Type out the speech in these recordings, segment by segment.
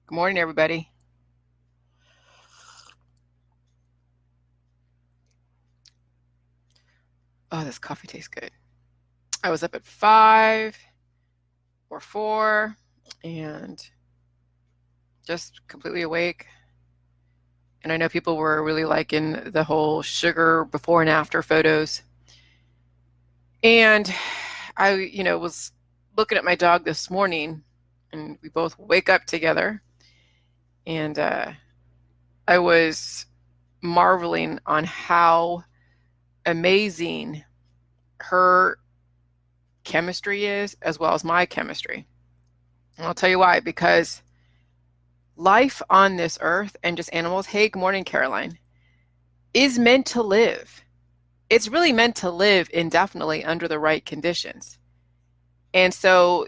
Good morning, everybody. Oh, this coffee tastes good. I was up at 5 or 4 and just completely awake. And I know people were really liking the whole sugar before and after photos. And I was looking at my dog this morning, and we both wake up together. And I was marveling on how amazing her chemistry is, as well as my chemistry. And I'll tell you why, because life on this earth and just animals, hey, good morning, Caroline, is meant to live. It's really meant to live indefinitely under the right conditions. And so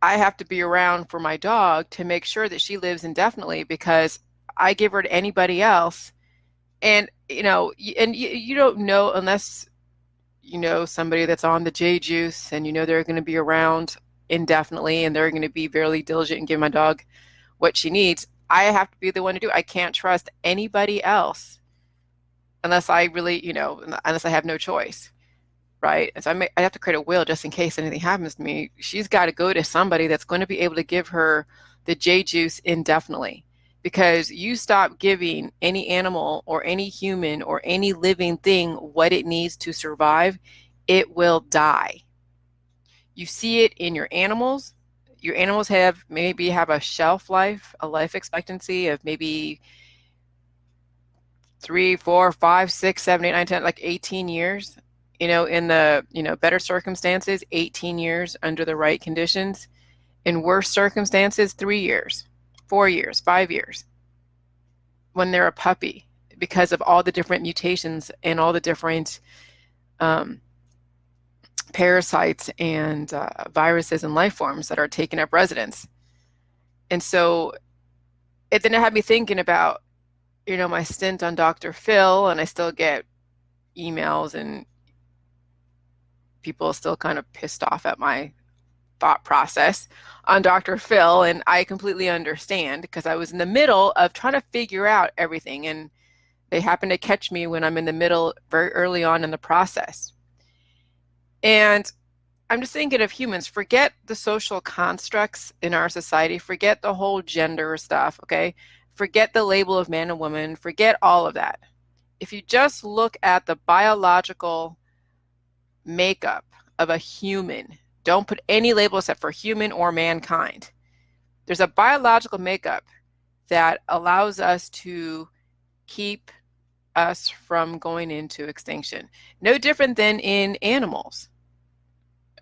I have to be around for my dog to make sure that she lives indefinitely, because I give her to anybody else. And, you don't know unless you know somebody that's on the J juice and you know they're going to be around indefinitely and they're going to be very diligent and give my dog what she needs. I have to be the one to do it. I can't trust anybody else unless I really, unless I have no choice, right? And so I have to create a will just in case anything happens to me. She's got to go to somebody that's going to be able to give her the J juice indefinitely. Because you stop giving any animal or any human or any living thing what it needs to survive, it will die. You see it in your animals. Your animals have a shelf life, a life expectancy of maybe 3, 4, 5, 6, 7, 8, 9, 10, like 18 years. In the better circumstances, 18 years under the right conditions. In worse circumstances, 3 years, 4 years, 5 years when they're a puppy, because of all the different mutations and all the different um, parasites and viruses and life forms that are taking up residence. And so then it had me thinking about, my stint on Dr. Phil, and I still get emails and people are still kind of pissed off at my thought process on Dr. Phil. And I completely understand, because I was in the middle of trying to figure out everything. And they happen to catch me when I'm in the middle, very early on in the process. And I'm just thinking of humans. Forget the social constructs in our society. Forget the whole gender stuff, okay? Forget the label of man and woman. Forget all of that. If you just look at the biological makeup of a human, don't put any label except for human or mankind. There's a biological makeup that allows us to keep us from going into extinction. No different than in animals.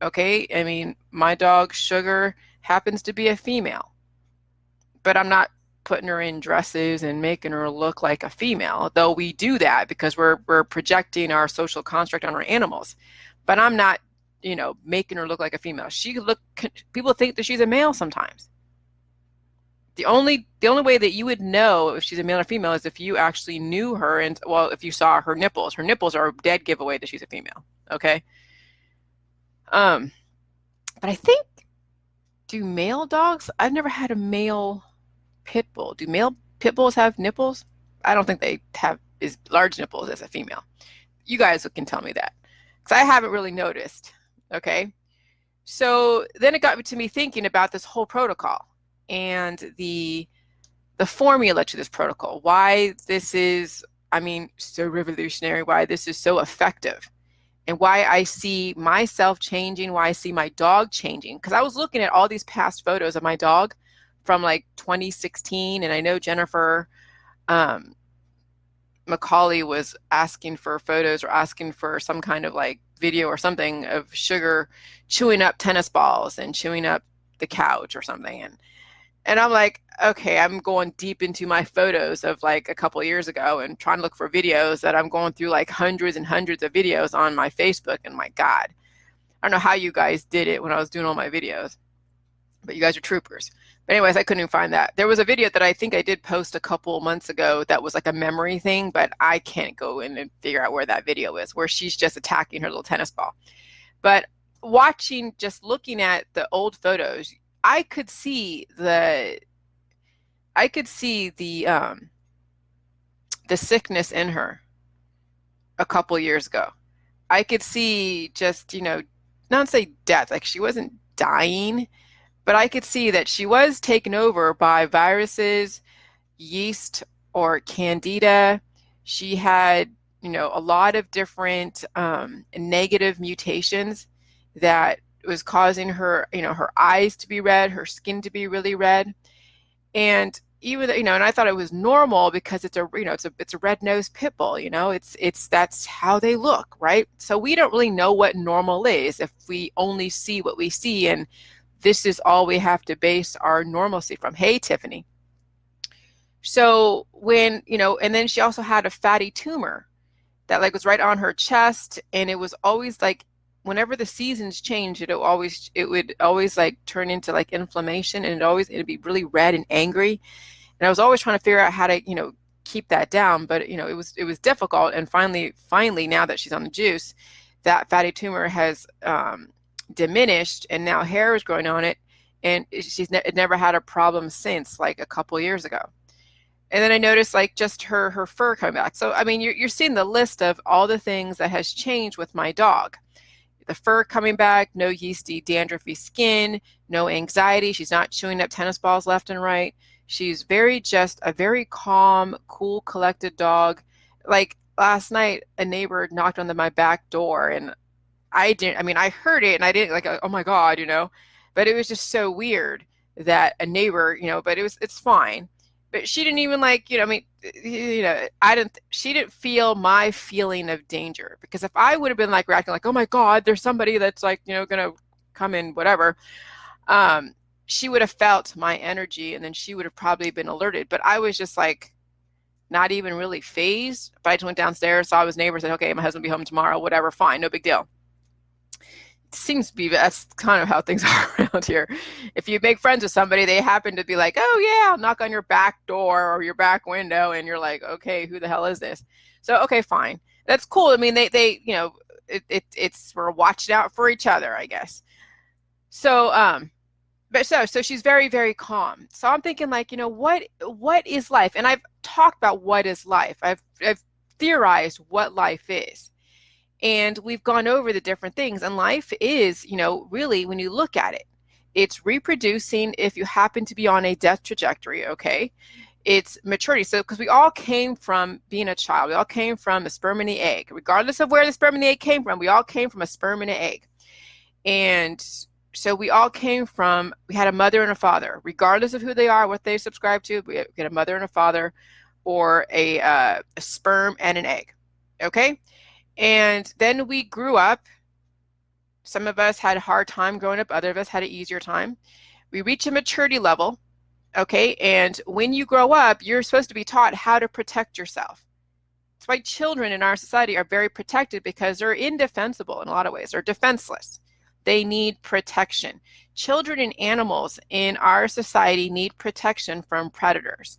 Okay, I mean, my dog Sugar happens to be a female, but I'm not putting her in dresses and making her look like a female, though we do that because we're projecting our social construct on our animals. But I'm not, making her look like a female. People think that she's a male sometimes. The only way that you would know if she's a male or female is if you actually knew her, and well, if you saw her nipples. Her nipples are a dead giveaway that she's a female. Okay. Um, but I think, do male dogs? I've never had a male pit bull. Do male pit bulls have nipples? I don't think they have as large nipples as a female. You guys can tell me that, because I haven't really noticed. Okay. So then it got to me thinking about this whole protocol and the formula to this protocol. Why this is, so revolutionary, why this is so effective, and why I see myself changing, why I see my dog changing. Because I was looking at all these past photos of my dog from like 2016, and I know Jennifer Macaulay was asking for photos or asking for some kind of like video or something of Sugar chewing up tennis balls and chewing up the couch or something. And I'm like, okay, I'm going deep into my photos of like a couple of years ago and trying to look for videos, that I'm going through like hundreds and hundreds of videos on my Facebook. And my God, I don't know how you guys did it when I was doing all my videos, but you guys are troopers. But anyways, I couldn't even find that. There was a video that I think I did post a couple months ago that was like a memory thing, but I can't go in and figure out where that video is, where she's just attacking her little tennis ball. But just looking at the old photos, I could see I could see the sickness in her a couple years ago. I could see just, not say death, like she wasn't dying, but I could see that she was taken over by viruses, yeast, or candida. She had, a lot of different negative mutations that was causing her, her eyes to be red, her skin to be really red. And even, and I thought it was normal because it's a, it's a red-nosed pit bull, that's how they look, right? So we don't really know what normal is if we only see what we see, and this is all we have to base our normalcy from. Hey, Tiffany. So when, and then she also had a fatty tumor that like was right on her chest, and it was always like, whenever the seasons change, it would always like turn into like inflammation, and it'd be really red and angry. And I was always trying to figure out how to, keep that down, but it was difficult. And finally, now that she's on the juice, that fatty tumor has diminished, and now hair is growing on it, and it never had a problem since, like a couple years ago. And then I noticed like just her fur coming back. So I mean, you're seeing the list of all the things that has changed with my dog. The fur coming back, no yeasty, dandruffy skin, no anxiety. She's not chewing up tennis balls left and right. She's just a very calm, cool, collected dog. Like last night, a neighbor knocked on my back door, and I heard it, and I didn't like, oh my God, but it was just so weird that a neighbor, but it's fine. But she didn't even like, she didn't feel my feeling of danger, because if I would have been like reacting like, oh my God, there's somebody that's like, gonna come in, whatever, she would have felt my energy, and then she would have probably been alerted. But I was just like, not even really phased. But I just went downstairs, saw his neighbor, said, okay, my husband will be home tomorrow, whatever, fine, no big deal. Seems to be, that's kind of how things are around here. If you make friends with somebody, they happen to be like, oh yeah, I'll knock on your back door or your back window, and you're like, okay, who the hell is this? So okay, fine, that's cool. I mean, they it's, we're watching out for each other, I guess. So but so she's very, very calm. So I'm thinking like, what is life? And I've talked about what is life. I've theorized what life is. And we've gone over the different things. And life is, really, when you look at it, it's reproducing if you happen to be on a death trajectory, okay? It's maturity. So, because we all came from being a child. We all came from a sperm and the egg. Regardless of where the sperm and the egg came from, we all came from a sperm and an egg. And so we all came from, we had a mother and a father. Regardless of who they are, what they subscribe to, we get a mother and a father, or a sperm and an egg, okay? And then we grew up. Some of us had a hard time growing up. Other of us had an easier time. We reach a maturity level, okay? And when you grow up, you're supposed to be taught how to protect yourself. That's why children in our society are very protected, because they're indefensible in a lot of ways. They're defenseless. They need protection. Children and animals in our society need protection from predators.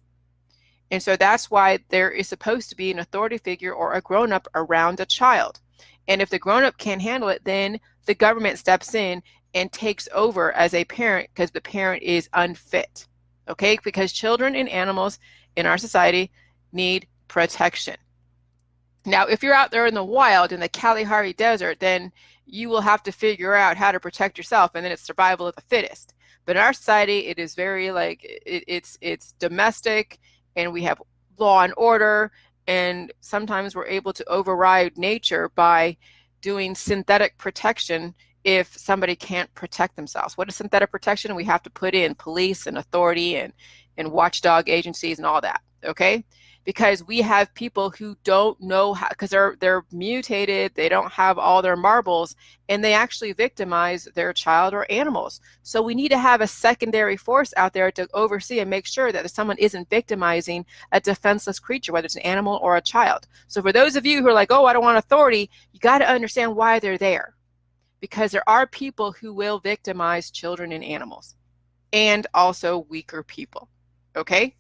And so that's why there is supposed to be an authority figure or a grown-up around a child. And if the grown-up can't handle it, then the government steps in and takes over as a parent, because the parent is unfit. Okay? Because children and animals in our society need protection. Now, if you're out there in the wild in the Kalahari Desert, then you will have to figure out how to protect yourself, and then it's survival of the fittest. But in our society, it is very like, it's domestic, and we have law and order, and sometimes we're able to override nature by doing synthetic protection if somebody can't protect themselves. What is synthetic protection? We have to put in police and authority and watchdog agencies and all that, okay? Because we have people who don't know how, because they're mutated, they don't have all their marbles, and they actually victimize their child or animals. So we need to have a secondary force out there to oversee and make sure that someone isn't victimizing a defenseless creature, whether it's an animal or a child. So for those of you who are like, oh, I don't want authority, you got to understand why they're there. Because there are people who will victimize children and animals, and also weaker people, okay?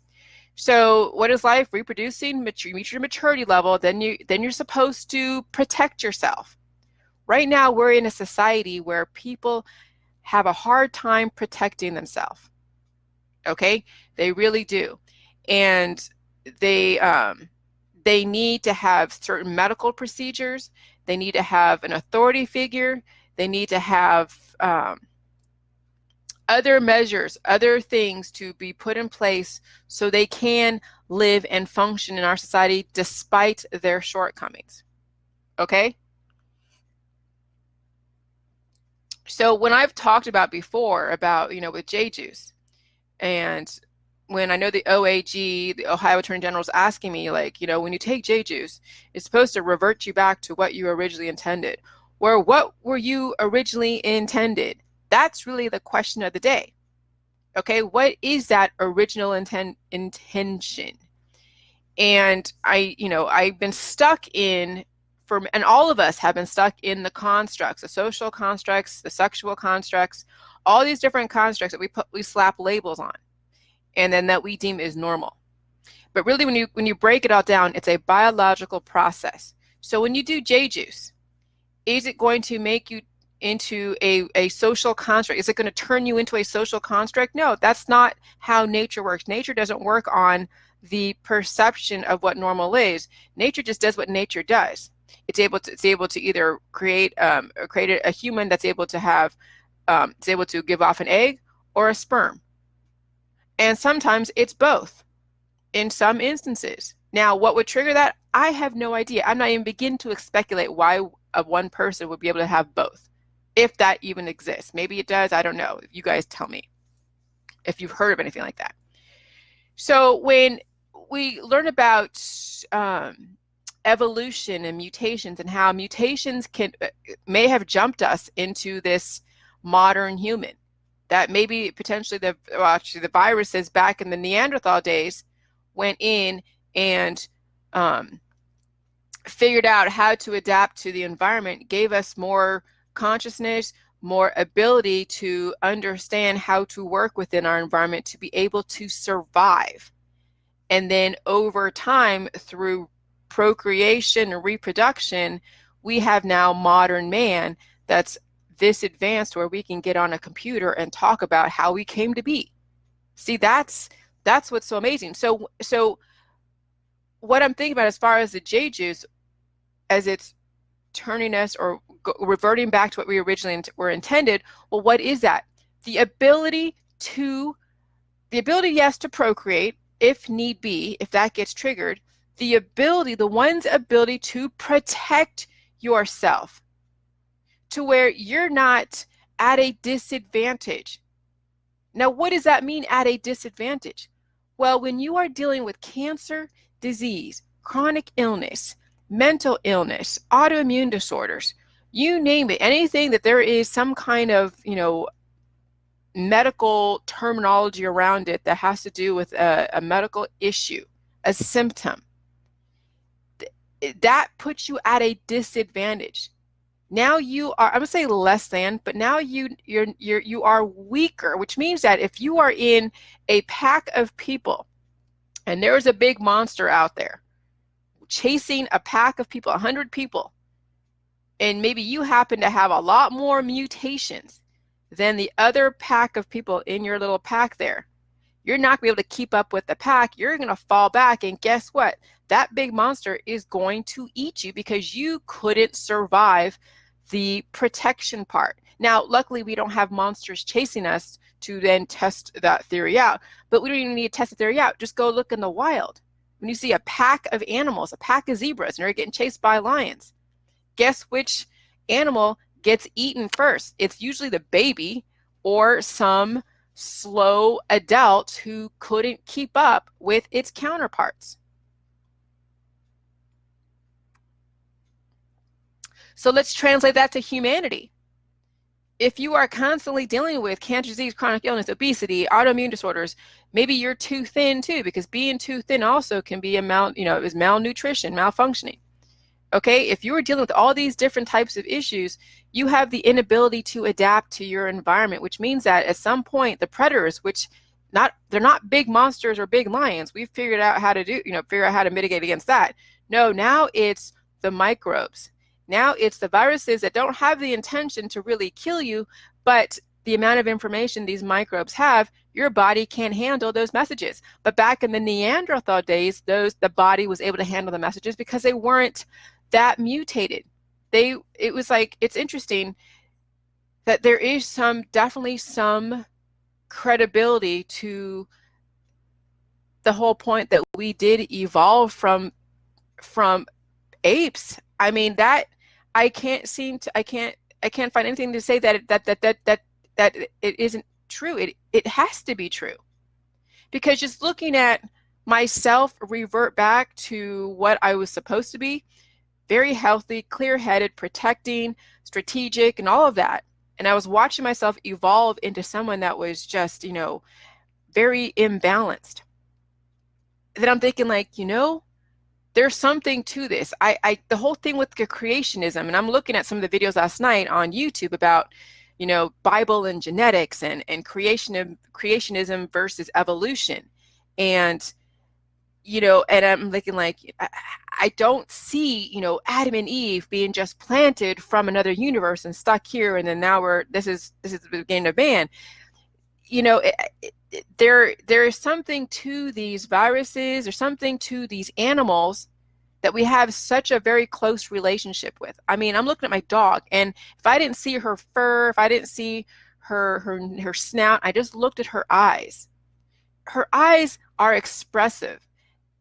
So what is life? Reproducing, reach your maturity level, then you're supposed to protect yourself. Right now, we're in a society where people have a hard time protecting themselves. Okay, they really do. And they need to have certain medical procedures. They need to have an authority figure. They need to have other measures, other things to be put in place so they can live and function in our society despite their shortcomings. Okay? So when I've talked about before about, with J-Juice, and when I know the OAG, the Ohio Attorney General, is asking me, like, when you take J-Juice, it's supposed to revert you back to what you originally intended. Or what were you originally intended? That's really the question of the day. Okay, what is that original intention? And I've been stuck in, and all of us have been stuck in the constructs, the social constructs, the sexual constructs, all these different constructs that we slap labels on, and then that we deem is normal. But really, when you break it all down, it's a biological process. So when you do J-Juice, is it going to make you into a social construct? Is it going to turn you into a social construct? No, that's not how nature works. Nature doesn't work on the perception of what normal is. Nature just does what nature does. It's able to either create a human that's able to have it's able to give off an egg or a sperm, and sometimes it's both in some instances. Now, what would trigger that? I have no idea. I'm not even beginning to speculate why one person would be able to have both, if that even exists. Maybe it does. I don't know. You guys tell me if you've heard of anything like that. So when we learn about evolution and mutations, and how mutations may have jumped us into this modern human, that maybe potentially the viruses back in the Neanderthal days went in and figured out how to adapt to the environment, gave us more consciousness, more ability to understand how to work within our environment to be able to survive. And then over time, through procreation and reproduction, we have now modern man that's this advanced where we can get on a computer and talk about how we came to be. See, that's what's so amazing. So what I'm thinking about as far as the J-Juice, as it's turning us or reverting back to what we originally were intended, well, what is that? The ability, yes, to procreate if need be, if that gets triggered, one's ability to protect yourself to where you're not at a disadvantage. Now, what does that mean, at a disadvantage? Well, when you are dealing with cancer, disease, chronic illness, mental illness, autoimmune disorders, you name it, anything that there is some kind of, medical terminology around it that has to do with a medical issue, a symptom, that puts you at a disadvantage. Now you are, I'm gonna say less than, but now you are weaker, which means that if you are in a pack of people and there's a big monster out there chasing a pack of people, 100 people, and maybe you happen to have a lot more mutations than the other pack of people in your little pack there, you're not going to be able to keep up with the pack. You're going to fall back, and guess what? That big monster is going to eat you because you couldn't survive the protection part. Now, luckily, we don't have monsters chasing us to then test that theory out, but we don't even need to test the theory out. Just go look in the wild. When you see a pack of animals, a pack of zebras, and they're getting chased by lions, guess which animal gets eaten first? It's usually the baby or some slow adult who couldn't keep up with its counterparts. So let's translate that to humanity. If you are constantly dealing with cancer, disease, chronic illness, obesity, autoimmune disorders, maybe you're too thin too, because being too thin also can be is malnutrition, malfunctioning. Okay, if you are dealing with all these different types of issues, you have the inability to adapt to your environment, which means that at some point the predators, which they're not big monsters or big lions, we've figured out how to mitigate against that. No, now it's the microbes. Now it's the viruses that don't have the intention to really kill you, but the amount of information these microbes have, your body can't handle those messages. But back in the Neanderthal days, the body was able to handle the messages because they weren't that mutated. It was like, it's interesting that there is definitely some credibility to the whole point that we did evolve from apes. I mean, that I can't find anything to say that it isn't true. It has to be true, because just looking at myself revert back to what I was supposed to be, very healthy, clear-headed, protecting, strategic, and all of that. And I was watching myself evolve into someone that was just, very imbalanced. Then I'm thinking, like, there's something to this. The whole thing with the creationism, and I'm looking at some of the videos last night on YouTube about, Bible and genetics and creationism versus evolution. And, and I'm thinking, like, I don't see, Adam and Eve being just planted from another universe and stuck here. And then now this is the beginning of man. There is something to these viruses or something to these animals that we have such a very close relationship with. I mean, I'm looking at my dog, and if I didn't see her fur, if I didn't see her snout, I just looked at her eyes. Her eyes are expressive.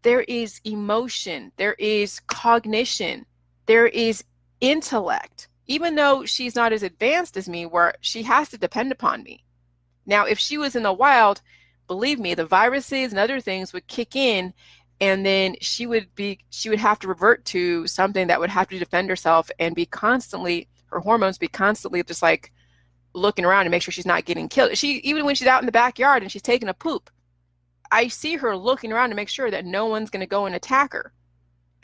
There is emotion, there is cognition, there is intellect, even though she's not as advanced as me, where she has to depend upon me. Now, if she was in the wild, believe me, the viruses and other things would kick in, and then she would have to revert to something that would have to defend herself and her hormones be constantly just like looking around to make sure she's not getting killed. Even when she's out in the backyard and she's taking a poop, I see her looking around to make sure that no one's going to go and attack her.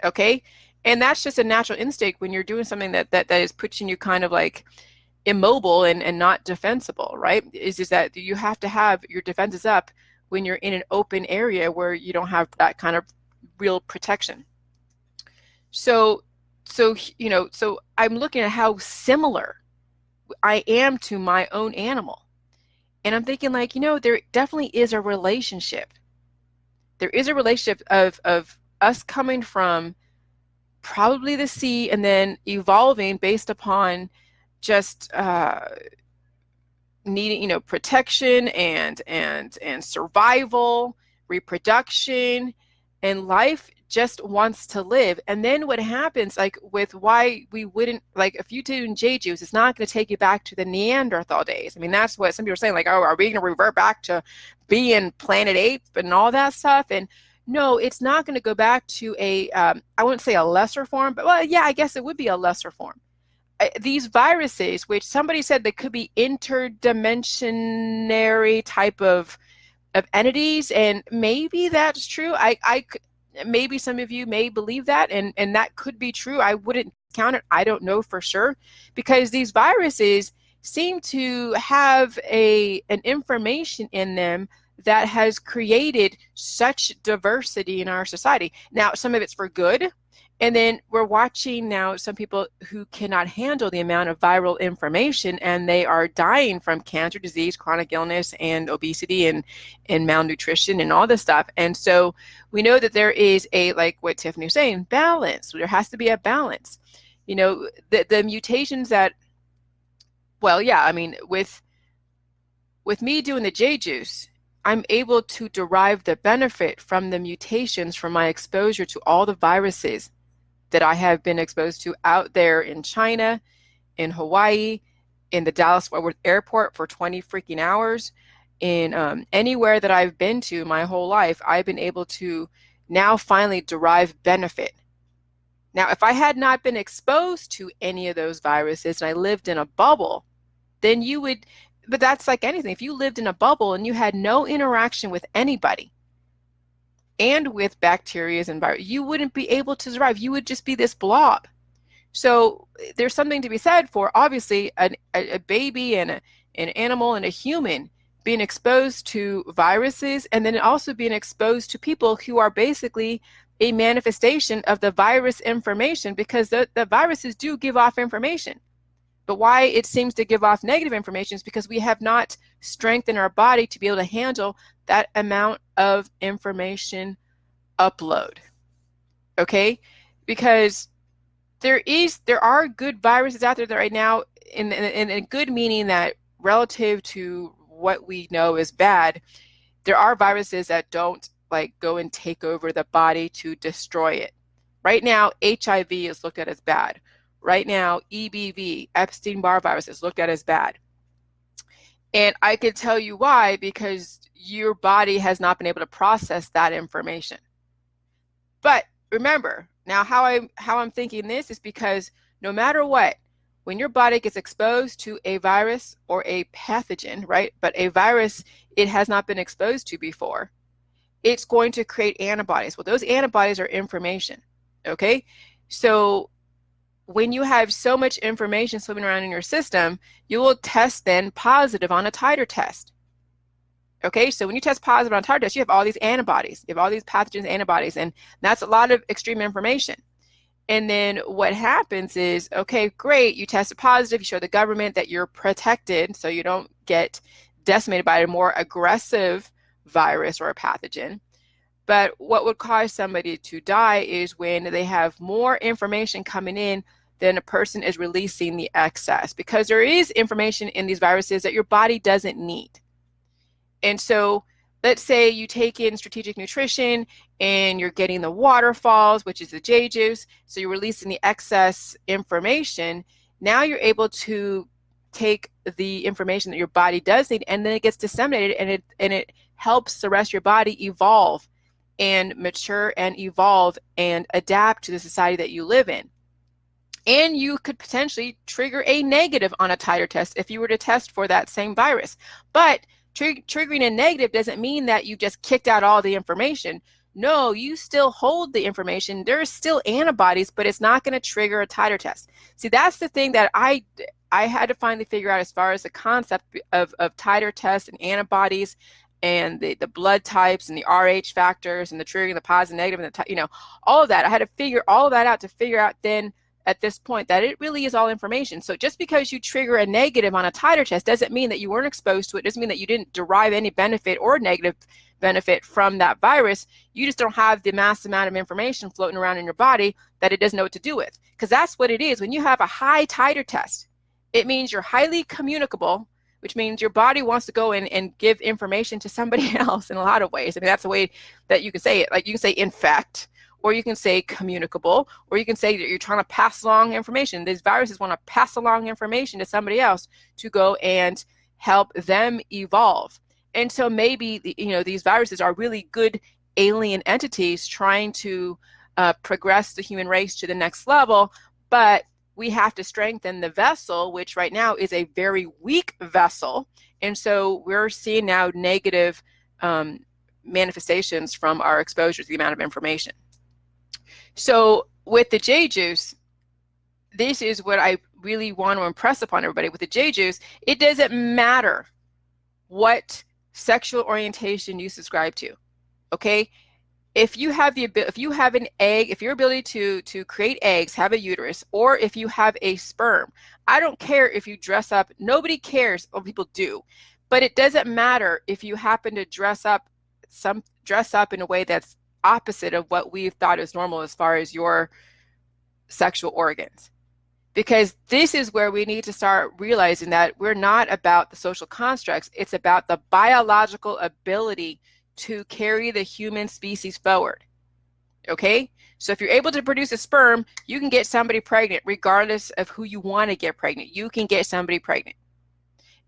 Okay. And that's just a natural instinct when you're doing something that is putting you kind of like immobile and not defensible, right? Is that you have to have your defenses up when you're in an open area where you don't have that kind of real protection. So I'm looking at how similar I am to my own animal. And I'm thinking, like, there definitely is a relationship. There is a relationship of us coming from probably the sea and then evolving based upon just needing, protection and survival, reproduction, and life just wants to live. And then what happens, like, with why we wouldn't, like, if you do J-juice, it's not going to take you back to the Neanderthal days. I mean, that's what some people are saying, like, oh, are we going to revert back to being planet ape and all that stuff? And no, it's not going to go back to I wouldn't say a lesser form, but, well, yeah, I guess it would be a lesser form. These viruses, which somebody said they could be interdimensionary type of entities, and maybe that's true. Maybe some of you may believe that, and that could be true. I wouldn't count it. I don't know for sure, because these viruses seem to have an information in them that has created such diversity in our society. Now, some of it's for good. And then we're watching now some people who cannot handle the amount of viral information, and they are dying from cancer, disease, chronic illness, and obesity and malnutrition and all this stuff. And so we know that there is like what Tiffany was saying, balance. There has to be a balance. The mutations that, well, yeah, I mean, with me doing the J-juice, I'm able to derive the benefit from the mutations from my exposure to all the viruses that I have been exposed to out there in China, in Hawaii, in the Dallas-Fort Worth airport for 20 freaking hours, in anywhere that I've been to my whole life, I've been able to now finally derive benefit. Now, if I had not been exposed to any of those viruses and I lived in a bubble, then you would, but that's like anything. If you lived in a bubble and you had no interaction with anybody, and with bacteria and viruses, you wouldn't be able to survive. You would just be this blob. So there's something to be said for, obviously, a baby and an animal and a human being exposed to viruses, and then also being exposed to people who are basically a manifestation of the virus information, because the viruses do give off information. But why it seems to give off negative information is because we have not strengthened our body to be able to handle that amount of information upload. Okay? Because there are good viruses out there that right now, in good meaning that relative to what we know is bad, there are viruses that don't like go and take over the body to destroy it. Right now, HIV is looked at as bad. Right now, EBV, Epstein-Barr virus, is looked at as bad. And I can tell you why, because your body has not been able to process that information. But remember, now how I'm thinking this is because no matter what, when your body gets exposed to a virus or a pathogen, right? But a virus it has not been exposed to before, it's going to create antibodies. Well, those antibodies are information, okay? So when you have so much information swimming around in your system, you will test then positive on a titer test. Okay, so when you test positive on a titer test, you have all these antibodies, you have all these pathogens, antibodies, and that's a lot of extreme information. And then what happens is, okay, great, you tested positive, you show the government that you're protected so you don't get decimated by a more aggressive virus or a pathogen. But what would cause somebody to die is when they have more information coming in than a person is releasing the excess, because there is information in these viruses that your body doesn't need. And so let's say you take in strategic nutrition and you're getting the waterfalls, which is the J juice, so you're releasing the excess information. Now you're able to take the information that your body does need, and then it gets disseminated, and it helps the rest of your body evolve and mature and evolve and adapt to the society that you live in. And you could potentially trigger a negative on a titer test if you were to test for that same virus. But triggering a negative doesn't mean that you just kicked out all the information. No, you still hold the information. There's still antibodies, but it's not going to trigger a titer test. See, that's the thing that I had to finally figure out as far as the concept of titer tests and antibodies and the blood types and the Rh factors and the triggering, the positive, negative, and the all of that. I had to figure all of that out to figure out then at this point that it really is all information. So just because you trigger a negative on a titer test doesn't mean that you weren't exposed to it. Doesn't mean that you didn't derive any benefit or negative benefit from that virus. You just don't have the mass amount of information floating around in your body that it doesn't know what to do with. Because that's what it is. When you have a high titer test, it means you're highly communicable, which means your body wants to go in and give information to somebody else in a lot of ways. I mean, that's the way that you can say it. Like you can say infect, or you can say communicable, or you can say that you're trying to pass along information. These viruses want to pass along information to somebody else to go and help them evolve. And so maybe these viruses are really good alien entities trying to progress the human race to the next level, but we have to strengthen the vessel, which right now is a very weak vessel. And so we're seeing now negative manifestations from our exposure to the amount of information. So with the J juice, this is what I really want to impress upon everybody. With the J juice, it doesn't matter what sexual orientation you subscribe to, okay? If you have an egg, if your ability to create eggs, have a uterus, or if you have a sperm, I don't care if you dress up. Nobody cares. Well, people do, but it doesn't matter if you happen to dress up in a way that's opposite of what we've thought is normal as far as your sexual organs. Because this is where we need to start realizing that we're not about the social constructs. It's about the biological ability to carry the human species forward. Okay? So if you're able to produce a sperm, you can get somebody pregnant regardless of who you want to get pregnant. You can get somebody pregnant.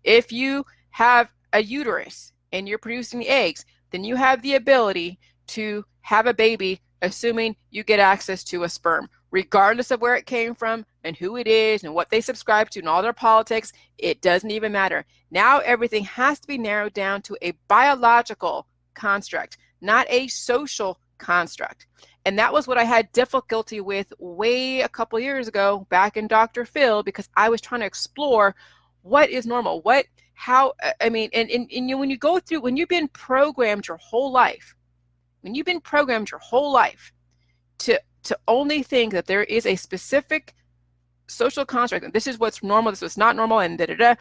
If you have a uterus and you're producing the eggs, then you have the ability to have a baby, assuming you get access to a sperm, regardless of where it came from and who it is and what they subscribe to and all their politics. It doesn't even matter. Now everything has to be narrowed down to a biological construct, not a social construct. And that was what I had difficulty with way a couple years ago back in Dr. Phil, because I was trying to explore what is normal, when you go through, when you've been programmed your whole life, to only think that there is a specific social construct. This is what's normal. This is what's not normal, and da da da.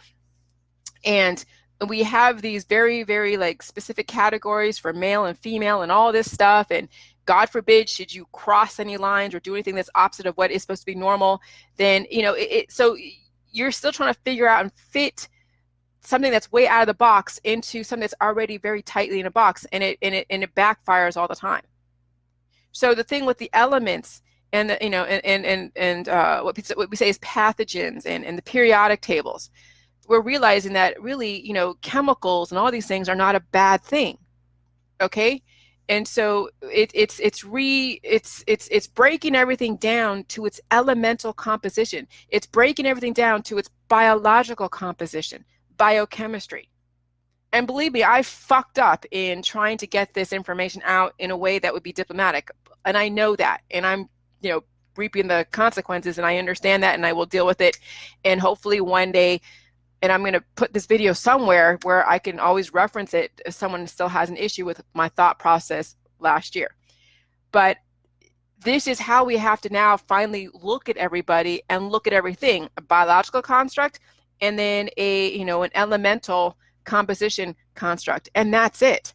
And we have these very, very like specific categories for male and female and all this stuff. And God forbid, should you cross any lines or do anything that's opposite of what is supposed to be normal, then, you know, so you're still trying to figure out and fit something that's way out of the box into something that's already very tightly in a box, and it backfires all the time. So the thing with the elements and the, you know, and what we say is pathogens and the periodic tables, we're realizing that really, you know, chemicals and all these things are not a bad thing. Okay. And so it's breaking everything down to its elemental composition. It's breaking everything down to its biological composition, biochemistry. And believe me, I fucked up in trying to get this information out in a way that would be diplomatic. And I know that, and I'm, you know, reaping the consequences, and I understand that, and I will deal with it. And hopefully one day, and I'm going to put this video somewhere where I can always reference it if someone still has an issue with my thought process last year. But this is how we have to now finally look at everybody and look at everything: a biological construct, and then a, you know, an elemental composition construct, and that's it.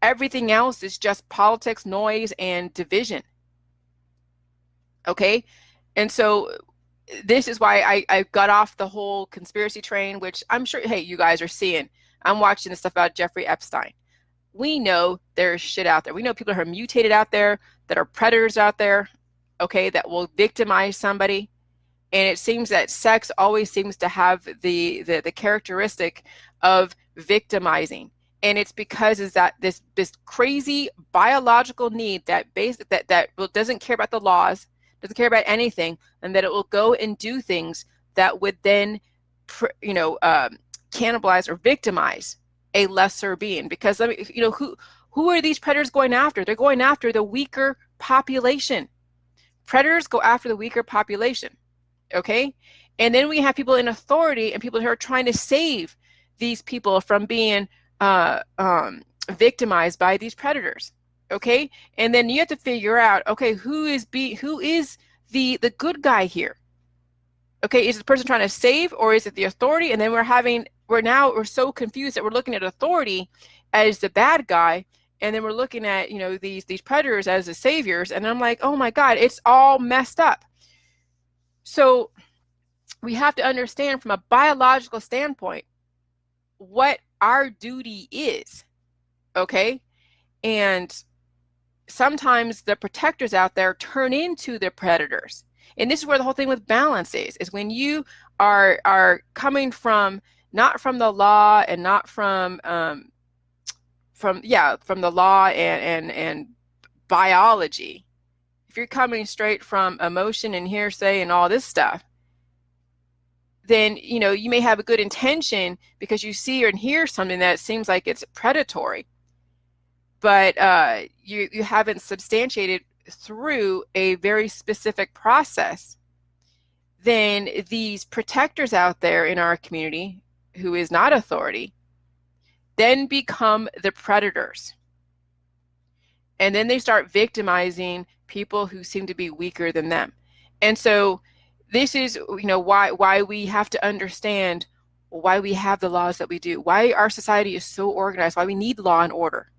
Everything else is just politics, noise, and division. Okay, and so this is why I got off the whole conspiracy train, which I'm sure, hey, you guys are seeing. I'm watching this stuff about Jeffrey Epstein. We know there's shit out there. We know people who are mutated out there, that are predators out there, okay, that will victimize somebody. And it seems that sex always seems to have the characteristic of victimizing. And it's because is that this crazy biological need that doesn't care about the laws, doesn't care about anything, and that it will go and do things that would then, you know, cannibalize or victimize a lesser being. Because, you know, who are these predators going after? They're going after the weaker population. Predators go after the weaker population. Okay, and then we have people in authority and people who are trying to save these people from being victimized by these predators. Okay, and then you have to figure out, okay, who is the good guy here? Okay, is it the person trying to save, or is it the authority? And then we're so confused that we're looking at authority as the bad guy, and then we're looking at, you know, these predators as the saviors. And I'm like, oh my God, it's all messed up. So we have to understand from a biological standpoint what our duty is, okay? And sometimes the protectors out there turn into the predators. And this is where the whole thing with balance is when you are coming from, not from the law and not from the law and biology. If you're coming straight from emotion and hearsay and all this stuff, then, you know, you may have a good intention because you see or hear something that seems like it's predatory, but you haven't substantiated through a very specific process. Then these protectors out there in our community, who is not authority, then become the predators. And then they start victimizing people who seem to be weaker than them. And so this is, you know, why we have to understand why we have the laws that we do, why our society is so organized, why we need law and order.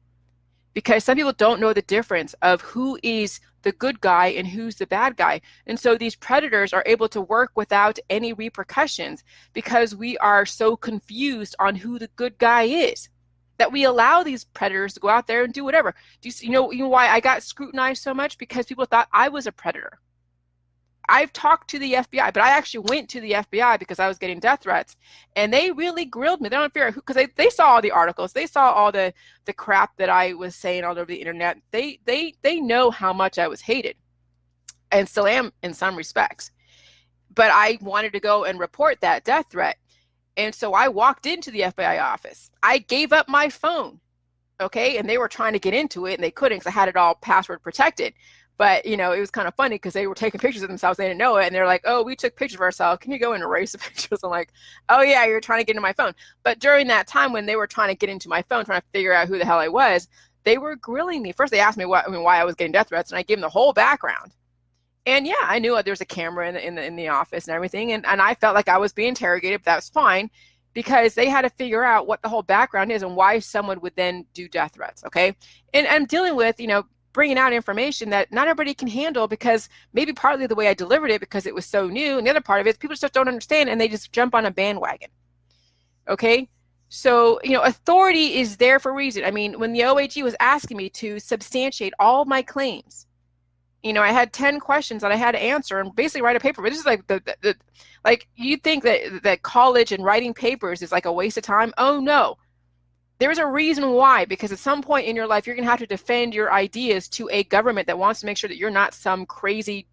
Because some people don't know the difference of who is the good guy and who's the bad guy. And so these predators are able to work without any repercussions because we are so confused on who the good guy is, that we allow these predators to go out there and do whatever. Do you know why I got scrutinized so much? Because people thought I was a predator. I've talked to the FBI, but I actually went to the FBI because I was getting death threats, and they really grilled me. They don't fear, because they saw all the articles, they saw all the crap that I was saying all over the internet. They know how much I was hated, and still am in some respects. But I wanted to go and report that death threat, and so I walked into the FBI office. I gave up my phone, okay, and they were trying to get into it, and they couldn't because I had it all password protected. But, you know, it was kind of funny because they were taking pictures of themselves. They didn't know it. And they're like, oh, we took pictures of ourselves. Can you go and erase the pictures? I'm like, oh, yeah, you're trying to get into my phone. But during that time when they were trying to get into my phone, trying to figure out who the hell I was, they were grilling me. First, they asked me why I was getting death threats, and I gave them the whole background. And yeah, I knew there was a camera in the office and everything, and I felt like I was being interrogated, but that was fine because they had to figure out what the whole background is and why someone would then do death threats. Okay, and I'm dealing with, bringing out information that not everybody can handle, because maybe partly the way I delivered it because it was so new, and the other part of it is people just don't understand and they just jump on a bandwagon. Okay, so authority is there for a reason. I mean, when the OAG was asking me to substantiate all of my claims, I had 10 questions that I had to answer and basically write a paper. But this is like like you think that college and writing papers is like a waste of time. Oh no, there's a reason why, because at some point in your life, you're going to have to defend your ideas to a government that wants to make sure that you're not some crazy,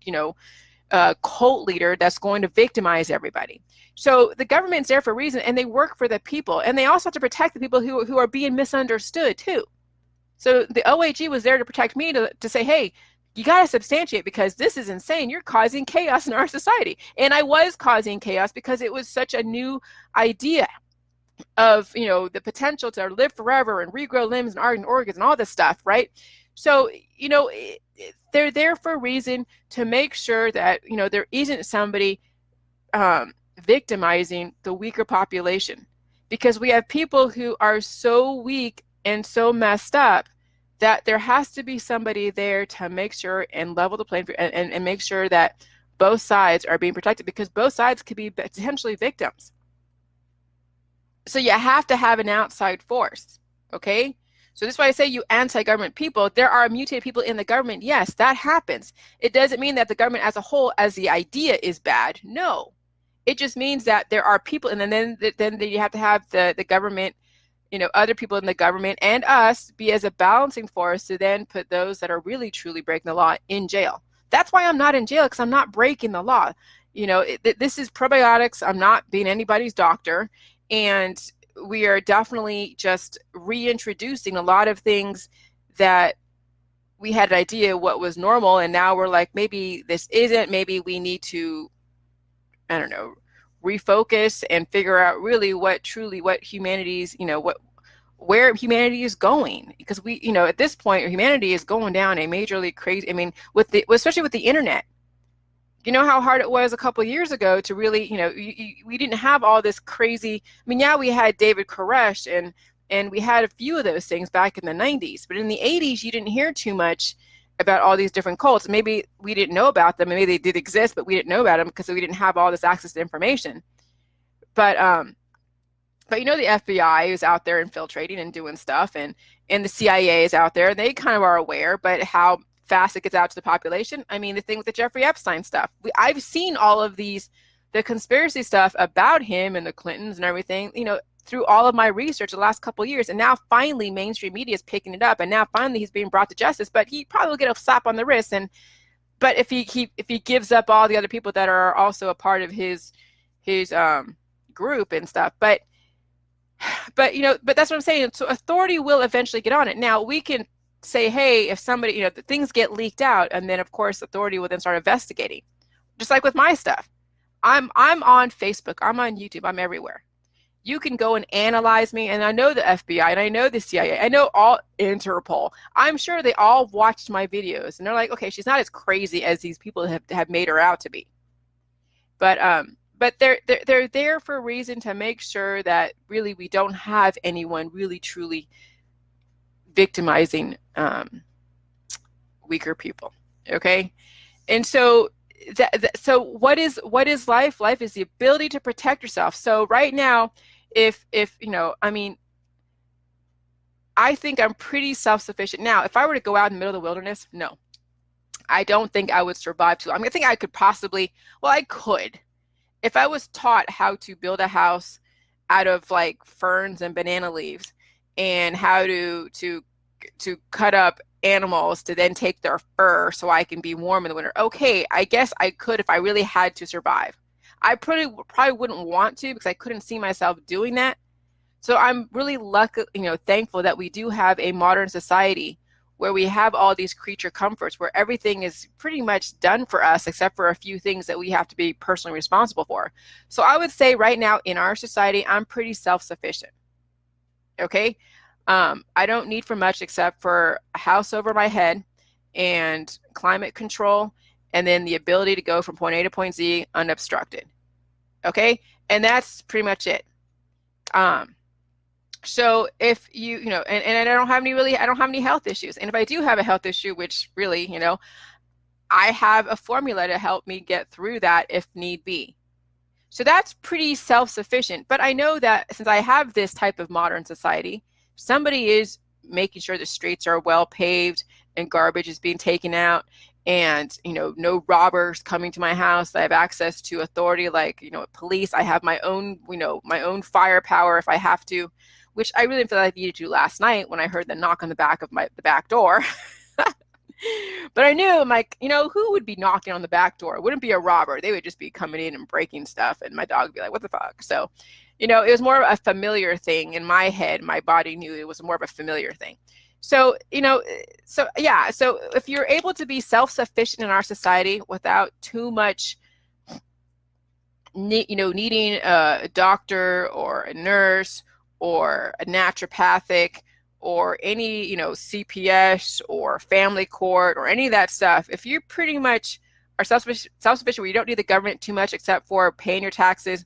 cult leader that's going to victimize everybody. So the government's there for a reason, and they work for the people, and they also have to protect the people who are being misunderstood too. So the OAG was there to protect me, to say, hey, you got to substantiate, because this is insane. You're causing chaos in our society. And I was causing chaos because it was such a new idea of, the potential to live forever and regrow limbs and organs and all this stuff, right? So, they're there for a reason, to make sure that, there isn't somebody victimizing the weaker population, because we have people who are so weak and so messed up that there has to be somebody there to make sure and level the playing field, and make sure that both sides are being protected, because both sides could be potentially victims. So you have to have an outside force, okay? So this is why I say, you anti-government people, there are mutated people in the government. Yes, that happens. It doesn't mean that the government as a whole, as the idea, is bad. No, it just means that there are people, and then you have to have the government, other people in the government and us be as a balancing force to then put those that are really truly breaking the law in jail. That's why I'm not in jail, because I'm not breaking the law. This is probiotics. I'm not being anybody's doctor. And we are definitely just reintroducing a lot of things that we had an idea what was normal. And now we're like, maybe this isn't, maybe we need to, I don't know, refocus and figure out really what humanity's, where humanity is going, because we, at this point, humanity is going down a majorly crazy, I mean, especially with the internet. You know how hard it was a couple of years ago to really, we didn't have all this crazy, I mean, yeah, we had David Koresh and we had a few of those things back in the 90s, but in the 80s, you didn't hear too much about all these different cults. Maybe we didn't know about them, and maybe they did exist, but we didn't know about them because we didn't have all this access to information. But the FBI is out there infiltrating and doing stuff, and the CIA is out there, and they kind of are aware, but how fast it gets out to the population. I mean, the thing with the Jeffrey Epstein stuff, I've seen all of the conspiracy stuff about him and the Clintons and everything, through all of my research the last couple of years. And now finally mainstream media is picking it up, and now finally he's being brought to justice, but he probably will get a slap on the wrist. But if he gives up all the other people that are also a part of his group and stuff, but that's what I'm saying. So authority will eventually get on it. Now we can say, hey, if somebody, things get leaked out, and then of course authority will then start investigating. Just like with my stuff, I'm on Facebook, I'm on YouTube, I'm everywhere. You can go and analyze me, and I know the FBI, and I know the CIA, I know all Interpol. I'm sure they all watched my videos, and they're like, okay, she's not as crazy as these people have made her out to be. But they're there for a reason, to make sure that really we don't have anyone really truly victimizing weaker people. Okay, and so so what is life? Life is the ability to protect yourself. So right now, if I mean, I think I'm pretty self-sufficient now. If I were to go out in the middle of the wilderness, no, I don't think I would survive too long. I mean, I think I could possibly, well, I could. If I was taught how to build a house out of like ferns and banana leaves, and how to cut up animals to then take their fur so I can be warm in the winter, okay, I guess I could if I really had to survive. I probably wouldn't want to, because I couldn't see myself doing that. So I'm really lucky, thankful that we do have a modern society where we have all these creature comforts, where everything is pretty much done for us, except for a few things that we have to be personally responsible for. So I would say right now in our society, I'm pretty self-sufficient. Okay. I don't need for much except for a house over my head and climate control and then the ability to go from point A to point Z unobstructed. Okay, and that's pretty much it. So if you know, and I don't have any health issues. And if I do have a health issue, which really, I have a formula to help me get through that if need be. So that's pretty self-sufficient. But I know that since I have this type of modern society, somebody is making sure the streets are well paved and garbage is being taken out, and no robbers coming to my house. I have access to authority like police. I have my own firepower if I have to, which I really feel like I needed to last night when I heard the knock on the back door. But I knew, I'm like, who would be knocking on the back door? It wouldn't be a robber. They would just be coming in and breaking stuff, and my dog would be like, what the fuck? So, it was more of a familiar thing in my head. My body knew it was more of a familiar thing. So, so if you're able to be self-sufficient in our society without too much, needing a doctor or a nurse or a naturopathic or any, CPS or family court or any of that stuff, if you pretty much are self-sufficient where you don't need the government too much except for paying your taxes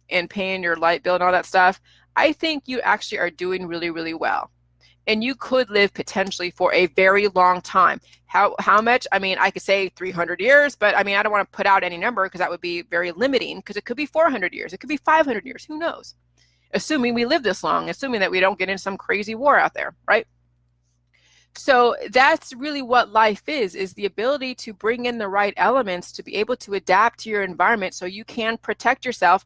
and paying your light bill and all that stuff, I think you actually are doing really, really well. And you could live potentially for a very long time. How much? I mean, I could say 300 years, but I mean, I don't want to put out any number because that would be very limiting, because it could be 400 years. It could be 500 years. Who knows? Assuming we live this long, assuming that we don't get in some crazy war out there, right? So that's really what life is the ability to bring in the right elements to be able to adapt to your environment so you can protect yourself.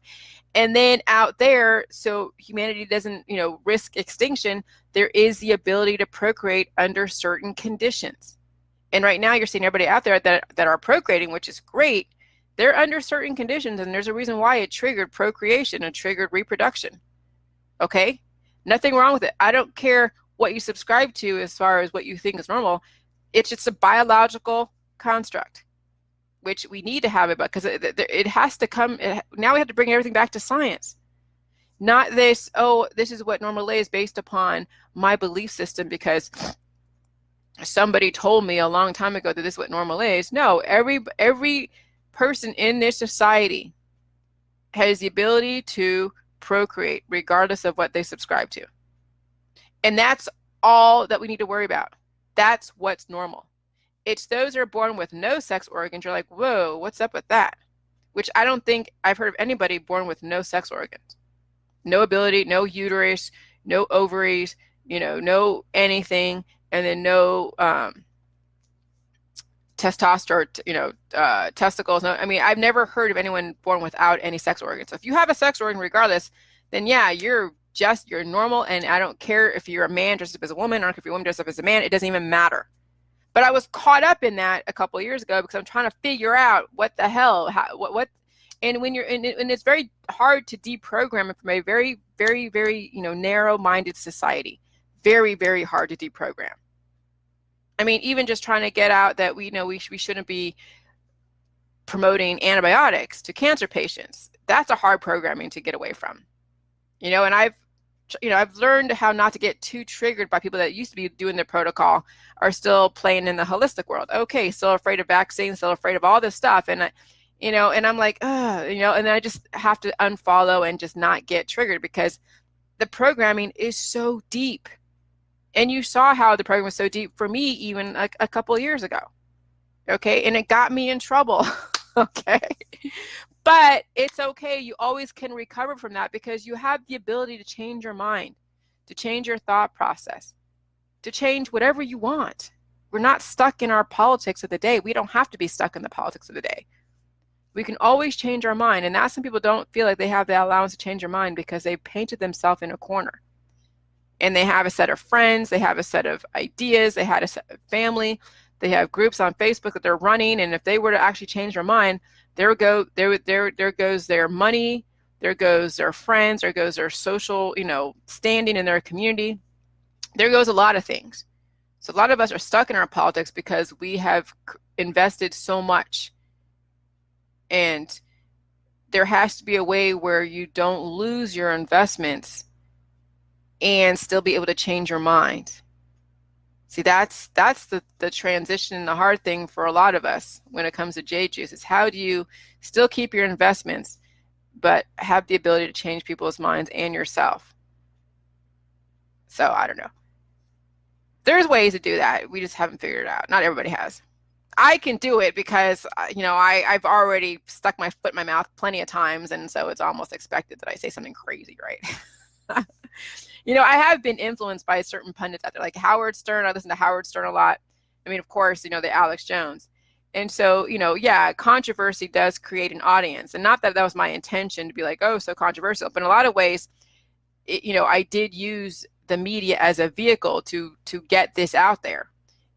And then out there, so humanity doesn't, risk extinction, there is the ability to procreate under certain conditions. And right now you're seeing everybody out there that are procreating, which is great. They're under certain conditions, and there's a reason why it triggered procreation and triggered reproduction. Okay? Nothing wrong with it. I don't care what you subscribe to as far as what you think is normal. It's just a biological construct, which we need to have it, because it has to come. Now we have to bring everything back to science. Not this, this is what normal is based upon my belief system because somebody told me a long time ago that this is what normal is. No, every person in this society has the ability to procreate regardless of what they subscribe to. And that's all that we need to worry about. That's what's normal. It's those that are born with no sex organs. You're like, whoa, what's up with that? Which I don't think I've heard of anybody born with no sex organs. No ability, no uterus, no ovaries, no anything, and then no testosterone, testicles. No, I mean, I've never heard of anyone born without any sex organs. So if you have a sex organ regardless, then yeah, you're normal, and I don't care if you're a man dressed up as a woman or if you're a woman dressed up as a man. It doesn't even matter. But I was caught up in that a couple of years ago because I'm trying to figure out what the hell, what, and when you're in, and it's very hard to deprogram it from a very, very, very, narrow-minded society. Very, very hard to deprogram. I mean, even just trying to get out that we shouldn't be promoting antibiotics to cancer patients. That's a hard programming to get away from. And I've learned how not to get too triggered by people that used to be doing the protocol are still playing in the holistic world. Okay, still afraid of vaccines, still afraid of all this stuff. And, and I'm like, and then I just have to unfollow and just not get triggered because the programming is so deep. And you saw how the program was so deep for me even a couple of years ago. Okay, and it got me in trouble. Okay. But it's okay. You always can recover from that because you have the ability to change your mind, to change your thought process, to change whatever you want. We're not stuck in our politics of the day. We don't have to be stuck in the politics of the day. We can always change our mind. And that's some people don't feel like they have the allowance to change their mind because they painted themselves in a corner. And they have a set of friends, they have a set of ideas, they had a set of family, they have groups on Facebook that they're running. And if they were to actually change their mind, there goes their money, there goes their friends, there goes their social, standing in their community. There goes a lot of things. So a lot of us are stuck in our politics because we have invested so much. And there has to be a way where you don't lose your investments and still be able to change your mind. See, that's the transition and the hard thing for a lot of us when it comes to J Juice is how do you still keep your investments, but have the ability to change people's minds and yourself. So I don't know. There's ways to do that. We just haven't figured it out. Not everybody has. I can do it because, I've already stuck my foot in my mouth plenty of times. And so it's almost expected that I say something crazy, right? I have been influenced by certain pundits out there, like Howard Stern. I listen to Howard Stern a lot. I mean, of course, the Alex Jones. And so, yeah, controversy does create an audience. And not that that was my intention to be like, oh, so controversial. But in a lot of ways, I did use the media as a vehicle to get this out there.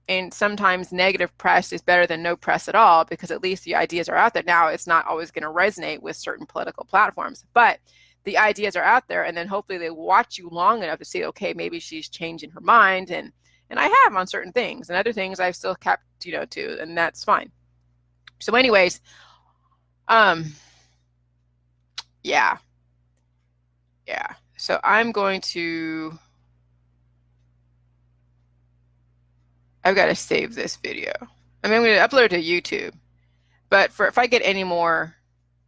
And sometimes negative press is better than no press at all, because at least the ideas are out there. Now, it's not always going to resonate with certain political platforms, but the ideas are out there, and then hopefully they watch you long enough to see, okay, maybe she's changing her mind, and I have on certain things, and other things I've still kept, to, and that's fine. So anyways, yeah. So I've got to save this video. I mean, I'm going to upload it to YouTube, but if I get any more,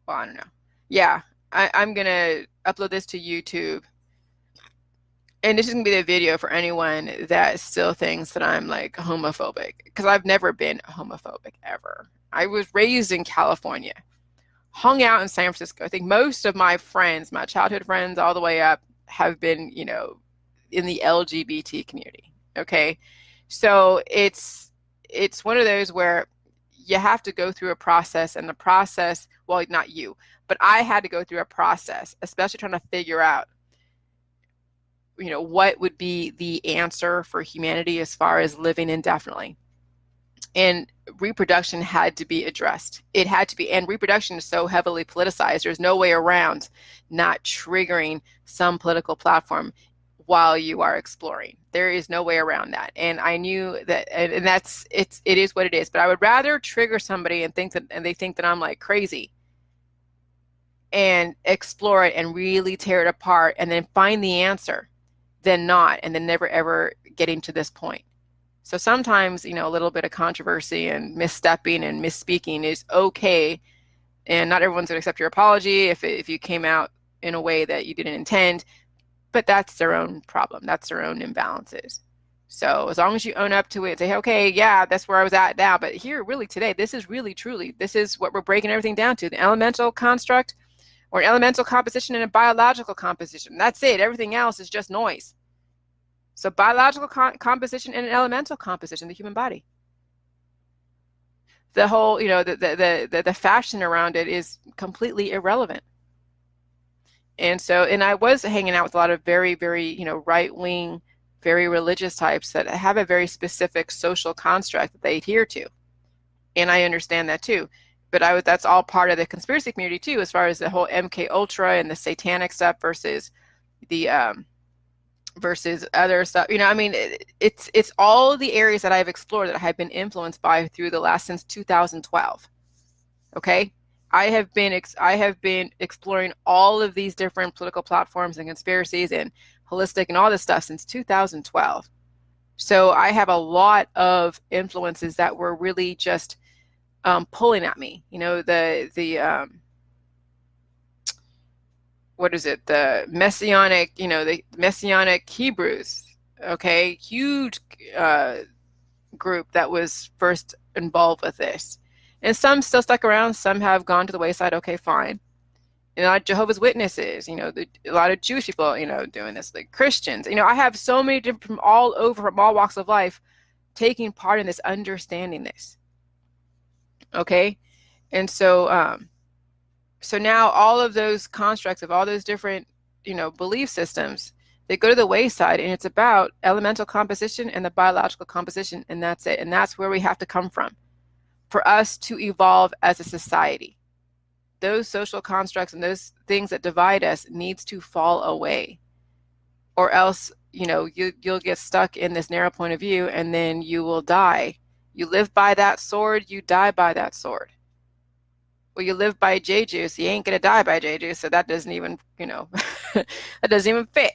well, I don't know. Yeah, I'm going to upload this to YouTube. And this is going to be the video for anyone that still thinks that I'm like homophobic, because I've never been homophobic ever. I was raised in California, hung out in San Francisco. I think most of my friends, my childhood friends all the way up, have been, in the LGBT community. Okay. So it's one of those where you have to go through a process, and the process, well, not you, but I had to go through a process, especially trying to figure out, what would be the answer for humanity as far as living indefinitely. And reproduction had to be addressed. It had to be, and reproduction is so heavily politicized, there's no way around not triggering some political platform while you are exploring. There is no way around that. And I knew that, and it is what it is. But I would rather trigger somebody and they think that I'm like crazy, and explore it and really tear it apart and then find the answer, than not, and then never ever getting to this point. So sometimes, a little bit of controversy and misstepping and misspeaking is okay. And not everyone's going to accept your apology if you came out in a way that you didn't intend. But that's their own problem. That's their own imbalances. So as long as you own up to it, say, okay, yeah, that's where I was at now. But here, really today, this is really, truly, this is what we're breaking everything down to. The elemental construct, or an elemental composition, and a biological composition. That's it. Everything else is just noise. So biological composition and an elemental composition, the human body. The whole, the fashion around it is completely irrelevant. And I was hanging out with a lot of very, very, right-wing, very religious types that have a very specific social construct that they adhere to. And I understand that too. But that's all part of the conspiracy community too, as far as the whole MK Ultra and the satanic stuff versus the versus other stuff. It's all the areas that I've explored that I have been influenced by through the last, since 2012. Okay. I have been exploring all of these different political platforms and conspiracies and holistic and all this stuff since 2012. So I have a lot of influences that were really just pulling at me. What is it? The Messianic, the Messianic Hebrews. Okay, huge group that was first involved with this. And some still stuck around, some have gone to the wayside, okay, fine. And a lot of Jehovah's Witnesses, a lot of Jewish people, doing this, like Christians. I have so many different, from all walks of life, taking part in this, understanding this. Okay? And so, so now all of those constructs of all those different, belief systems, they go to the wayside, and it's about elemental composition and the biological composition, and that's it. And that's where we have to come from for us to evolve as a society. Those social constructs and those things that divide us needs to fall away, or else, you'll get stuck in this narrow point of view, and then you will die. You live by that sword, you die by that sword. Well, you live by J Juice, you ain't gonna die by J Juice, so that doesn't even, that doesn't even fit.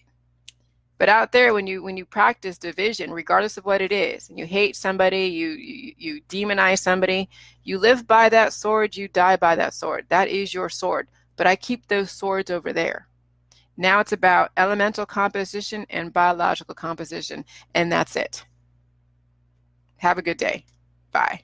But out there, when you practice division, regardless of what it is, and you hate somebody, you demonize somebody, you live by that sword, you die by that sword. That is your sword. But I keep those swords over there. Now it's about elemental composition and biological composition, and that's it. Have a good day. Bye.